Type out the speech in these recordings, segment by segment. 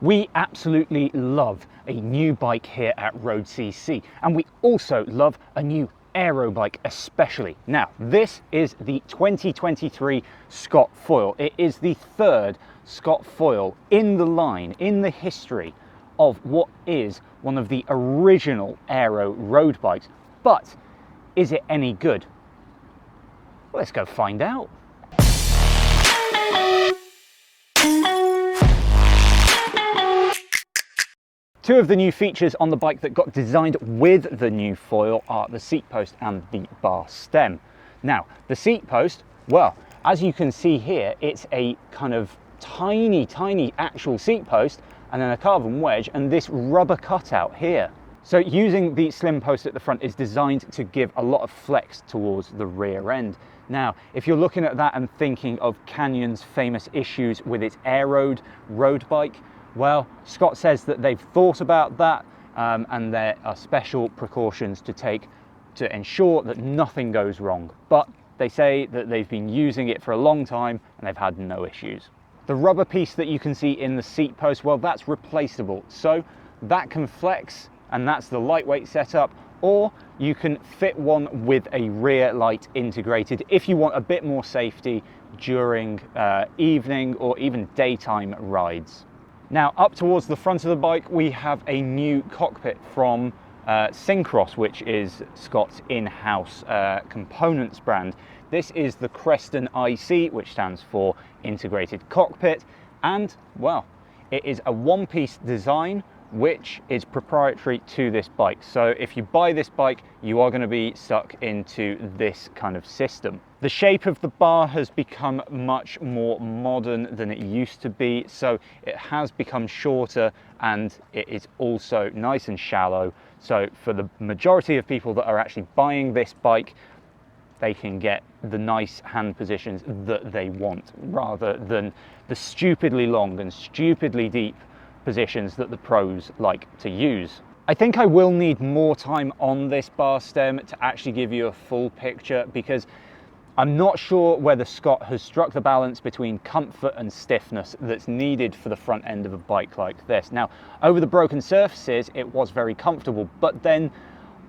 We absolutely love a new bike here at road.cc, and we also love a new aero bike especially. Now, this is the 2023 Scott Foil. It is the third Scott Foil in the line, in the history of what is one of the original aero road bikes. But is it any good? Well, let's go find out. Two of the new features on the bike that got designed with the new foil are the seat post and the bar stem. Now, the seat post, well, as you can see here, it's a kind of tiny actual seat post and then a carbon wedge and this rubber cutout here. So using the slim post at the front is designed to give a lot of flex towards the rear end. Now, if you're looking at that and thinking of Canyon's famous issues with its Aero road bike, well, Scott says that they've thought about that and there are special precautions to take to ensure that nothing goes wrong. But they say that they've been using it for a long time and they've had no issues. The rubber piece that you can see in the seat post, well, that's replaceable. So that can flex, and that's the lightweight setup, or you can fit one with a rear light integrated if you want a bit more safety during evening or even daytime rides. Now, up towards the front of the bike, we have a new cockpit from Syncross, which is Scott's in-house components brand. This is the Creston IC, which stands for Integrated Cockpit, and, well, it is a one-piece design which is proprietary to this bike. So if you buy this bike, you are going to be stuck into this kind of system. The shape of the bar has become much more modern than it used to be, so it has become shorter and it is also nice and shallow. So for the majority of people that are actually buying this bike, they can get the nice hand positions that they want, rather than the stupidly long and stupidly deep positions that the pros like to use. I think I will need more time on this bar stem to actually give you a full picture, because I'm not sure whether Scott has struck the balance between comfort and stiffness that's needed for the front end of a bike like this. Now, over the broken surfaces, it was very comfortable, but then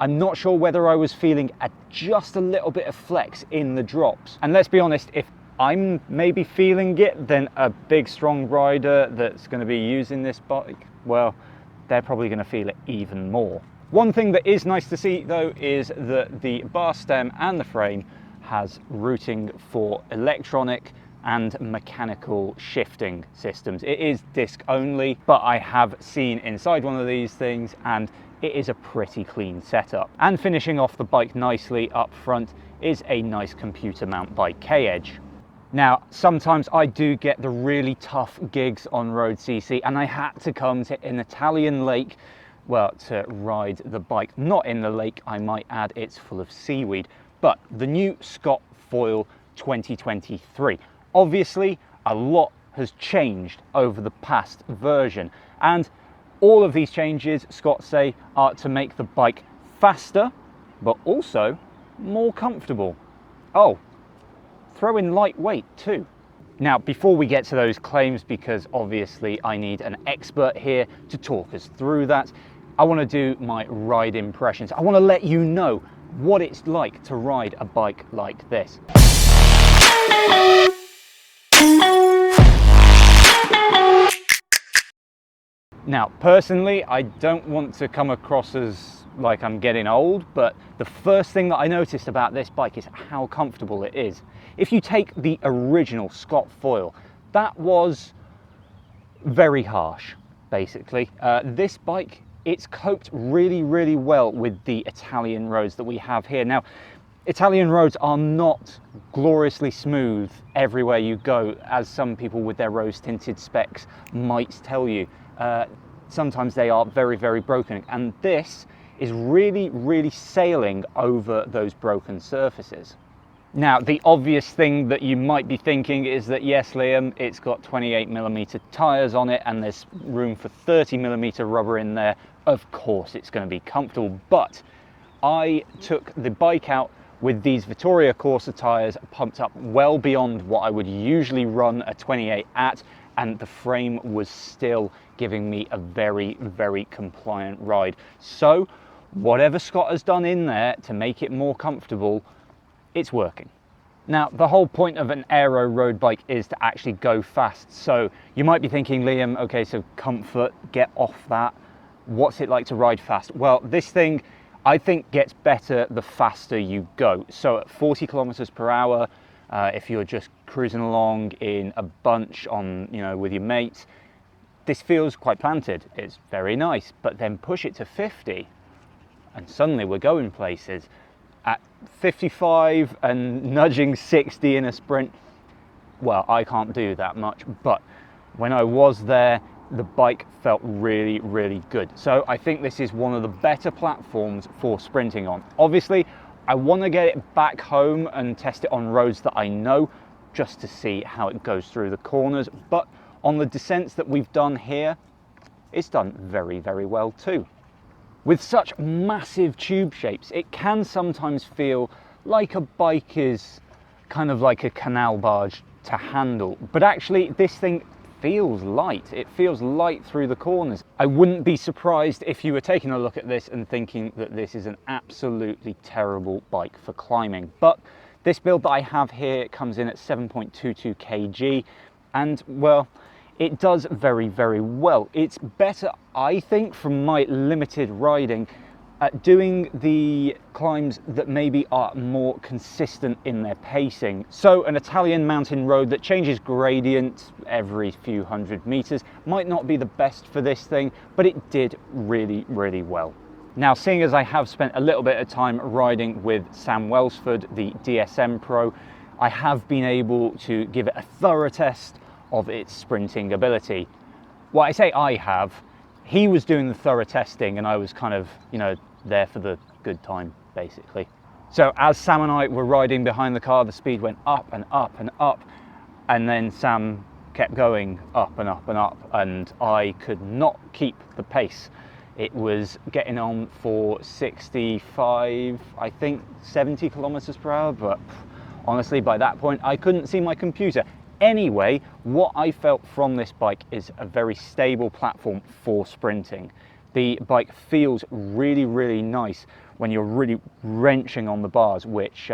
I'm not sure whether I was feeling just a little bit of flex in the drops. And let's be honest, if I'm maybe feeling it, then a big strong rider that's going to be using this bike, well, they're probably going to feel it even more. One thing that is nice to see though is that the bar stem and the frame has routing for electronic and mechanical shifting systems. It is disc only, but I have seen inside one of these things and it is a pretty clean setup. And finishing off the bike nicely up front is a nice computer mount by K-Edge. Now, sometimes I do get the really tough gigs on road.cc and I had to come to an Italian lake, well, to ride the bike. Not in the lake, I might add, it's full of seaweed. But the new Scott Foil 2023. Obviously, a lot has changed over the past version. And all of these changes, Scott say, are to make the bike faster, but also more comfortable. Oh, throw in lightweight too. Now, before we get to those claims, because obviously I need an expert here to talk us through that, I want to do my ride impressions. I want to let you know what it's like to ride a bike like this. Now, personally, I don't want to come across as like I'm getting old, but the first thing that I noticed about this bike is how comfortable it is. If you take the original Scott Foil, that was very harsh, basically. This bike, it's coped really well with the Italian roads that we have here. Now, Italian roads are not gloriously smooth everywhere you go, as some people with their rose-tinted specs might tell you. Sometimes they are very broken, and this is really sailing over those broken surfaces. Now, the obvious thing that you might be thinking is that, yes, Liam, it's got 28mm tyres on it and there's room for 30mm rubber in there. Of course, it's going to be comfortable, but I took the bike out with these Vittoria Corsa tyres pumped up well beyond what I would usually run a 28 at, and the frame was still giving me a very, very compliant ride. So whatever Scott has done in there to make it more comfortable, it's working. Now, the whole point of an Aero road bike is to actually go fast. So you might be thinking, Liam, okay, so comfort, get off that. What's it like to ride fast? Well, this thing, I think, gets better the faster you go. So at 40 kilometers per hour, if you're just cruising along in a bunch on, with your mates, this feels quite planted. It's very nice, but then push it to 50 and suddenly we're going places. At 55 and nudging 60 in a sprint, well, I can't do that much, but when I was there, the bike felt really, really good. So I think this is one of the better platforms for sprinting on. Obviously, I want to get it back home and test it on roads that I know, just to see how it goes through the corners. But on the descents that we've done here, it's done very, very well too. With such massive tube shapes, it can sometimes feel like a bike is kind of like a canal barge to handle, but actually this thing feels light. It feels light through the corners. I wouldn't be surprised if you were taking a look at this and thinking that this is an absolutely terrible bike for climbing, but this build that I have here comes in at 7.22 kg, and well, it does very, very well. It's better, I think, from my limited riding, at doing the climbs that maybe are more consistent in their pacing. So an Italian mountain road that changes gradient every few hundred meters might not be the best for this thing, but it did really, really well. Now, seeing as I have spent a little bit of time riding with Sam Welsford, the DSM Pro, I have been able to give it a thorough test of its sprinting ability. Well, I say I have. He was doing the thorough testing and I was kind of, there for the good time, basically. So as Sam and I were riding behind the car, the speed went up and up and up, and then Sam kept going up and up and up, and I could not keep the pace. It was getting on for 65, I think 70 kilometers per hour, but honestly, by that point, I couldn't see my computer. Anyway, what I felt from this bike is a very stable platform for sprinting. The bike feels really, really nice when you're really wrenching on the bars, which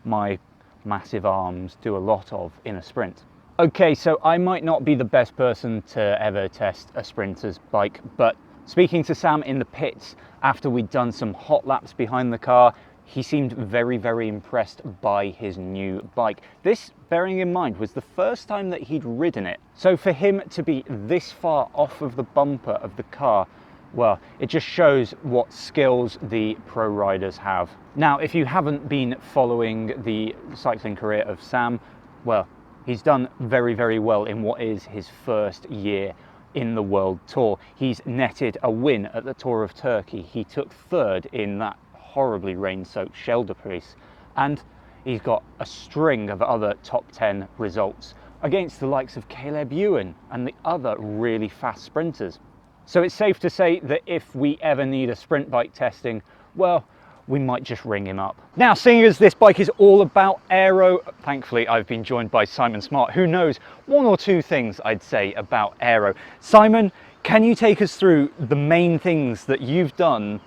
my massive arms do a lot of in a sprint. Okay, so I might not be the best person to ever test a sprinter's bike, but speaking to Sam in the pits after we'd done some hot laps behind the car, he seemed very, very impressed by his new bike. This, bearing in mind, was the first time that he'd ridden it. So for him to be this far off of the bumper of the car, well, it just shows what skills the pro riders have. Now, if you haven't been following the cycling career of Sam, well, he's done very, very well in what is his first year in the World Tour. He's netted a win at the Tour of Turkey. He took third in that horribly rain-soaked Scheldeprijs, and he's got a string of other top 10 results against the likes of Caleb Ewan and the other really fast sprinters. So it's safe to say that if we ever need a sprint bike testing, well, we might just ring him up. Now, seeing as this bike is all about aero, thankfully I've been joined by Simon Smart, who knows one or two things I'd say about aero. Simon, can you take us through the main things that you've done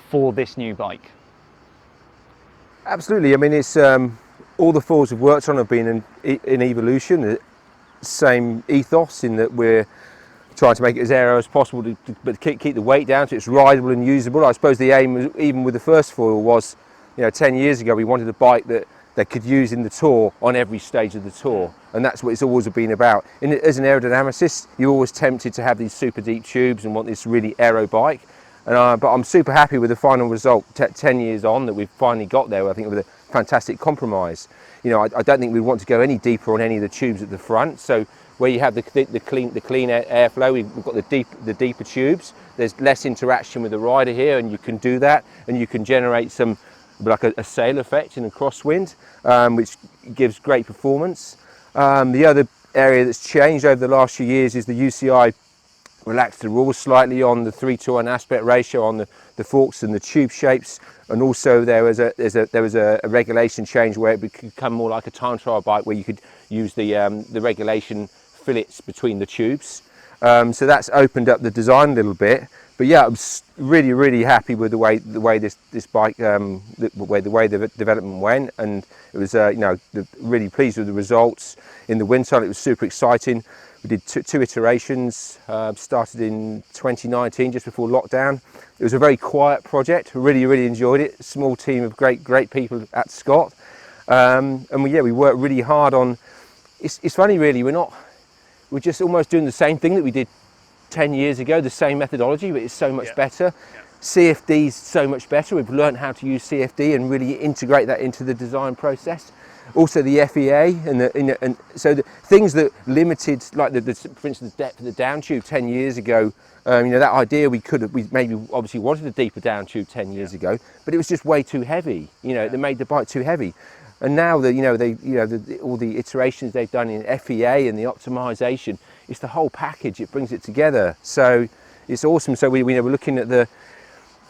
for this new bike? Absolutely. I mean, it's all the fours we've worked on have been in evolution, the same ethos in that we're trying to make it as aero as possible, but keep the weight down so it's rideable and usable. I suppose the aim, was, even with the first foil, was 10 years ago we wanted a bike that they could use in the tour on every stage of the tour, and that's what it's always been about. As an aerodynamicist, you're always tempted to have these super deep tubes and want this really aero bike. But I'm super happy with the final result 10 years on that we've finally got there. I think with a fantastic compromise. I don't think we want to go any deeper on any of the tubes at the front. So where you have the clean airflow, we've got the deeper tubes. There's less interaction with the rider here, and you can do that, and you can generate some like a sail effect in a crosswind, which gives great performance. The other area that's changed over the last few years is the UCI relaxed the rules slightly on the 3:1 aspect ratio on the forks and the tube shapes, and also there was a regulation change where it could become more like a time trial bike, where you could use the regulation fillets between the tubes. So that's opened up the design a little bit. But yeah, I'm really happy with the way this bike, the way the development went, and it was really pleased with the results. In the wind tunnel, it was super exciting. We did two iterations. Started in 2019, just before lockdown. It was a very quiet project. Really enjoyed it. Small team of great people at Scott, and we worked really hard on. It's funny, really. We're just almost doing the same thing that we did 10 years ago, the same methodology, but it's so much better. CFD's so much better. We've learned how to use CFD and really integrate that into the design process. Also the FEA, and so the things that limited, like for instance, the depth of the down tube 10 years ago, that idea we maybe obviously wanted a deeper down tube 10 years ago, but it was just way too heavy. They made the bike too heavy. And now all the iterations they've done in FEA and the optimization, it's the whole package. It brings it together. So it's awesome. So we're looking at the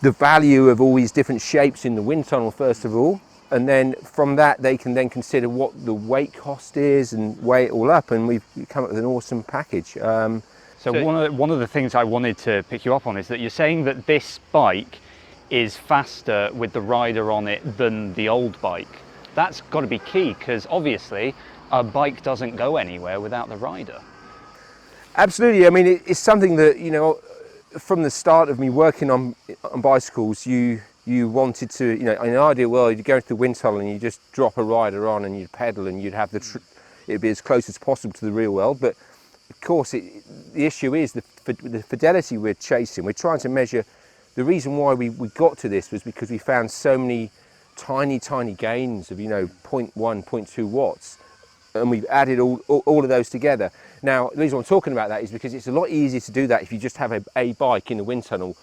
value of all these different shapes in the wind tunnel first of all, and then from that they can then consider what the weight cost is and weigh it all up, and we've come up with an awesome package. So one of the things I wanted to pick you up on is that you're saying that this bike is faster with the rider on it than the old bike. That's got to be key, because obviously a bike doesn't go anywhere without the rider. Absolutely. I mean, it's something that, from the start of me working on bicycles, you wanted to, in an ideal world, you'd go into the wind tunnel and you just drop a rider on and you'd pedal and you'd have it'd be as close as possible to the real world. But of course, the issue is the fidelity we're chasing. We're trying to measure. The reason why we got to this was because we found so many tiny gains of 0.1, 0.2 watts, and we've added all of those together. Now the reason I'm talking about that is because it's a lot easier to do that if you just have a bike in the wind tunnel.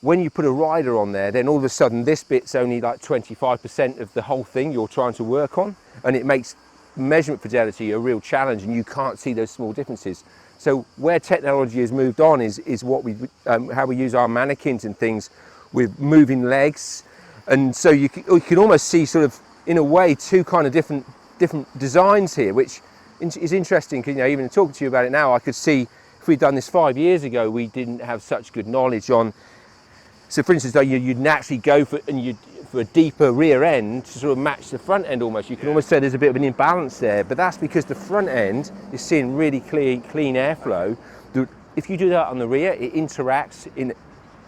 When you put a rider on there, then all of a sudden this bit's only like 25% of the whole thing you're trying to work on, and it makes measurement fidelity a real challenge, and you can't see those small differences. So where technology has moved on is what how we use our mannequins and things with moving legs. And so you can almost see, sort of, in a way, two kind of different designs here, which is interesting. Because even talking to you about it now, I could see if we'd done this 5 years ago, we didn't have such good knowledge on. So, for instance, you'd naturally go for a deeper rear end to sort of match the front end almost. You can almost say there's a bit of an imbalance there, but that's because the front end is seeing really clean airflow. If you do that on the rear, it interacts in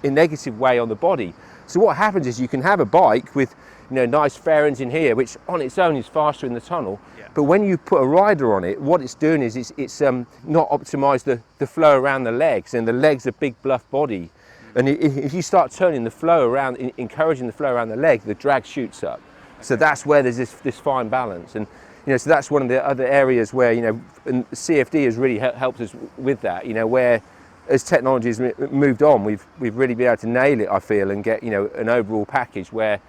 a negative way on the body. So what happens is you can have a bike with nice fairings in here, which on its own is faster in the tunnel, but when you put a rider on it, what it's doing is it's not optimized the flow around the legs, and the legs are big bluff body, and if you start turning the flow around, encouraging the flow around the leg, the drag shoots up. So that's where there's this fine balance, and so that's one of the other areas where and CFD has really helped us with that, where as technology has moved on, we've really been able to nail it, I feel, and get an overall package where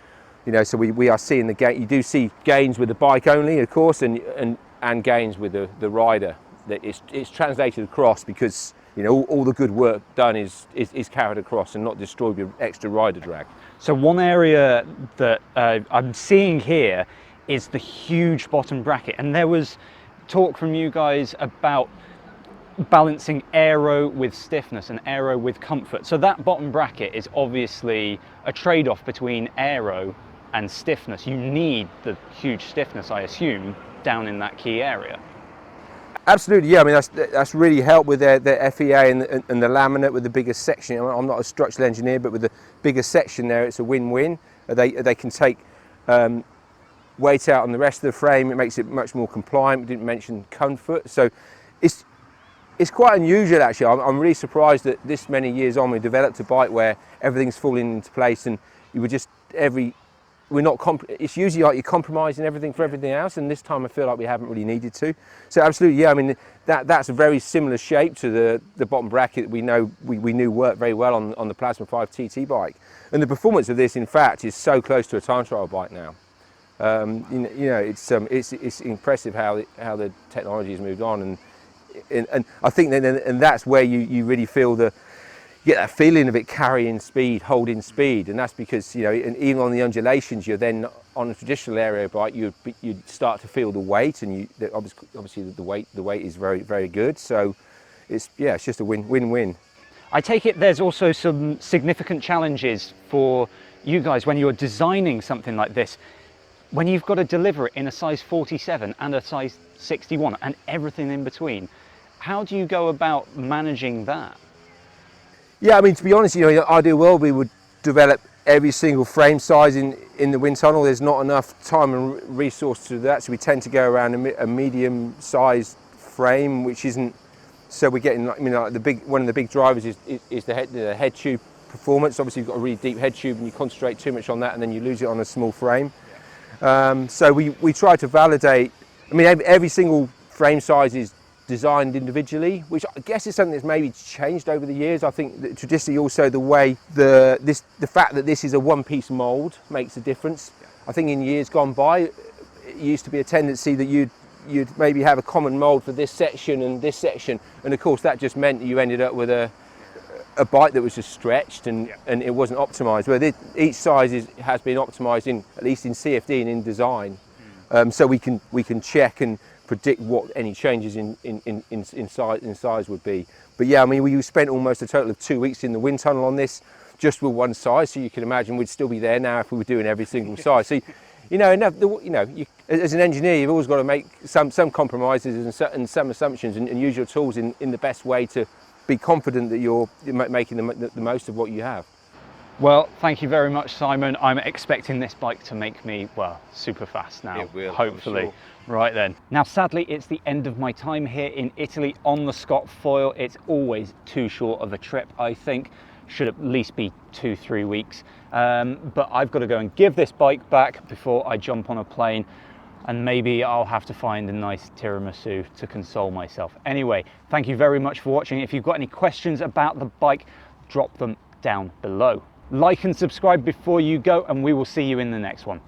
so we are seeing the gain. You do see gains with the bike only, of course, and gains with the rider. That it's translated across, because all the good work done is carried across and not destroyed with extra rider drag. So one area that I'm seeing here is the huge bottom bracket, and there was talk from you guys about balancing aero with stiffness and aero with comfort. So that bottom bracket is obviously a trade-off between aero and stiffness. You need the huge stiffness, I assume, down in that key area. Absolutely, yeah. I mean, that's really helped with their FEA and the laminate with the bigger section. I'm not a structural engineer, but with the bigger section there, it's a win-win. They can take weight out on the rest of the frame. It makes it much more compliant. We didn't mention comfort, so it's quite unusual, actually. I'm really surprised that this many years on we developed a bike where everything's falling into place, and you were just it's usually like you're compromising everything for everything else, and this time I feel like we haven't really needed to. So absolutely, yeah. I mean, that's a very similar shape to the bottom bracket we knew worked very well on the Plasma 5 TT bike, and the performance of this, in fact, is so close to a time trial bike now. It's impressive how the technology has moved on, and I think that, and that's where you really feel get that feeling of it carrying speed, holding speed, and that's because, you know, and even on the undulations, you're then on a traditional aero bike, you'd start to feel the weight, and obviously the weight is very, very good. So it's just a win-win. I take it there's also some significant challenges for you guys when you're designing something like this, when you've got to deliver it in a size 47 and a size 61 and everything in between. How do you go about managing that? Yeah, I mean, to be honest, you know, in the ideal world, we would develop every single frame size in the wind tunnel. There's not enough time and resource to do that, so we tend to go around a medium-sized frame, which isn't. So we're getting, I mean, like one of the big drivers is the head tube performance. Obviously, you've got a really deep head tube, and you concentrate too much on that, and then you lose it on a small frame. So we try to validate. I mean, every single frame size is designed individually, which I guess is something that's maybe changed over the years. I think that traditionally also the way the fact that this is a one-piece mould makes a difference. I think in years gone by, it used to be a tendency that you'd maybe have a common mould for this section and this section, and of course that just meant that you ended up with a bike that was just stretched and it wasn't optimised. Where each size has been optimised at least in CFD and in design, so we can check and predict what any changes in size would be. But yeah, I mean, we spent almost a total of 2 weeks in the wind tunnel on this, just with one size. So you can imagine we'd still be there now if we were doing every single size. So, you know, as an engineer, you've always got to make some compromises and some assumptions, and use your tools in the best way to be confident that you're making the most of what you have. Well, thank you very much, Simon. I'm expecting this bike to make me, well, super fast now. It will, hopefully. I'm sure. Right then. Now, sadly, it's the end of my time here in Italy on the Scott foil. It's always too short of a trip, I think. Should at least be 2-3 weeks. But I've got to go and give this bike back before I jump on a plane. And maybe I'll have to find a nice tiramisu to console myself. Anyway, thank you very much for watching. If you've got any questions about the bike, drop them down below. Like and subscribe before you go, and we will see you in the next one.